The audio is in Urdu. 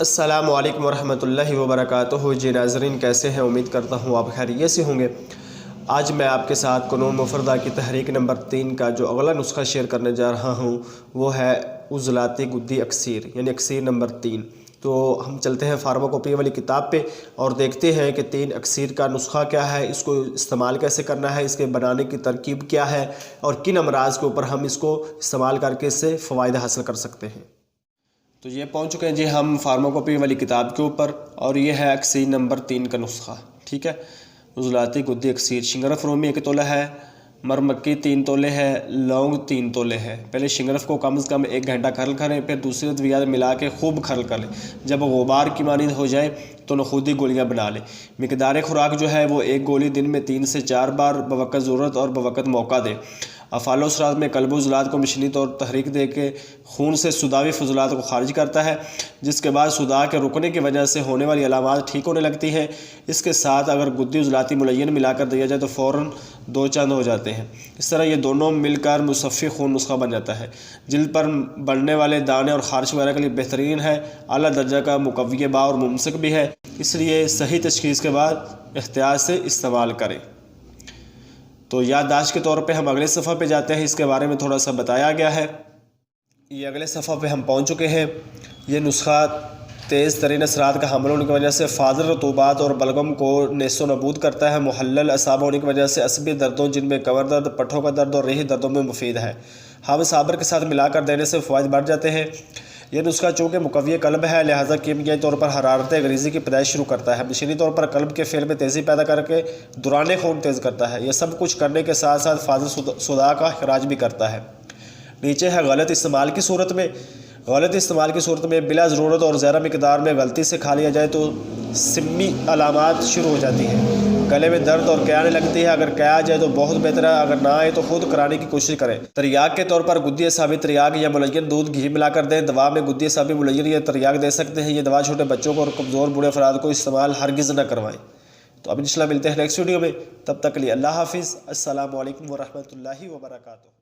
السلام علیکم ورحمۃ اللہ وبرکاتہ۔ جی ناظرین، کیسے ہیں؟ امید کرتا ہوں آپ خیریت سے ہوں گے۔ آج میں آپ کے ساتھ قانون مفردہ کی تحریک نمبر 3 کا جو اگلا نسخہ شیئر کرنے جا رہا ہوں وہ ہے عضلاتی گدی اکسیر، یعنی اکسیر نمبر 3۔ تو ہم چلتے ہیں فارماکوپی والی کتاب پہ اور دیکھتے ہیں کہ 3 اکسیر کا نسخہ کیا ہے، اس کو استعمال کیسے کرنا ہے، اس کے بنانے کی ترکیب کیا ہے اور کن امراض کے اوپر ہم اس کو استعمال کر کے اس سے فوائد حاصل کر سکتے ہیں۔ تو یہ پہنچ چکے ہیں جی ہم فارماکوپی والی کتاب کے اوپر، اور یہ ہے اکسیر نمبر 3 کا نسخہ، ٹھیک ہے۔ عضلاتی گدی اکسیر، شنگرف رومی 1 تولہ ہے، مرمکی 3 تولے ہے، لونگ 3 تولے ہے۔ پہلے شنگرف کو کم از کم 1 گھنٹہ کھرل کریں، پھر دوسری ادویات ملا کے خوب کھرل کر لیں۔ جب غبار کی مانند ہو جائے تو نخودی گولیاں بنا لیں۔ مقدار خوراک جو ہے وہ 1 گولی دن میں 3 سے 4 بار بوقت ضرورت اور بوقت موقع دیں۔ افعال و اثرات میں قلب و عضلات کو مشینی طور تحریک دے کے خون سے صداوی فضلات کو خارج کرتا ہے، جس کے بعد صداع کے رکنے کی وجہ سے ہونے والی علامات ٹھیک ہونے لگتی ہیں۔ اس کے ساتھ اگر گدی عضلاتی ملین ملا کر دیا جائے تو فوراً 2 چاند ہو جاتے ہیں۔ اس طرح یہ دونوں مل کر مصفی خون نسخہ بن جاتا ہے۔ جلد پر بڑھنے والے دانے اور خارش وغیرہ کے لیے بہترین ہے، اعلیٰ درجہ کا مقوی باء اور ممسک بھی ہے، اس لیے صحیح تشخیص کے بعد احتیاط سے استعمال کریں۔ تو یادداشت کے طور پہ ہم اگلے صفحہ پہ جاتے ہیں، اس کے بارے میں تھوڑا سا بتایا گیا ہے۔ یہ اگلے صفحہ پہ ہم پہنچ چکے ہیں۔ یہ نسخہ تیز ترین اثرات کا حامل ہونے کی وجہ سے فاضل رطوبات اور بلغم کو نیست و نابود کرتا ہے۔ محلل اعصاب ہونے کی وجہ سے عصبی دردوں جن میں کمر درد، پٹھوں کا درد اور ریحی دردوں میں مفید ہے۔ ہم صابر کے ساتھ ملا کر دینے سے فوائد بڑھ جاتے ہیں۔ یہ نسخہ چونکہ مقوی قلب ہے، لہٰذا کیمیائی طور پر حرارت غریزی کی پیدائش شروع کرتا ہے، مشینی طور پر قلب کے فعل میں تیزی پیدا کر کے دوران خون تیز کرتا ہے۔ یہ سب کچھ کرنے کے ساتھ ساتھ فاضل صداع کا اخراج بھی کرتا ہے۔ نیچے ہے غلط استعمال کی صورت میں۔ غلط استعمال کی صورت میں بلا ضرورت اور زیادہ مقدار میں غلطی سے کھا لیا جائے تو سمی علامات شروع ہو جاتی ہیں۔ گلے میں درد اور قے آنے لگتی ہے۔ اگر قے آ جائے تو بہت بہتر ہے، اگر نہ آئے تو خود کرانے کی کوشش کریں۔ تریاق کے طور پر گدی اعصابی تریاق یا ملین دودھ گھی ملا کر دیں۔ دوا میں گدی اعصابی ملین یا تریاق دے سکتے ہیں۔ یہ دوا چھوٹے بچوں کو اور کمزور بوڑھے افراد کو استعمال ہرگز نہ کروائیں۔ تو اب انشاءاللہ ملتے ہیں نیکسٹ ویڈیو میں، تب تک کے لیے اللہ حافظ۔ السلام علیکم ورحمۃ اللہ وبرکاتہ۔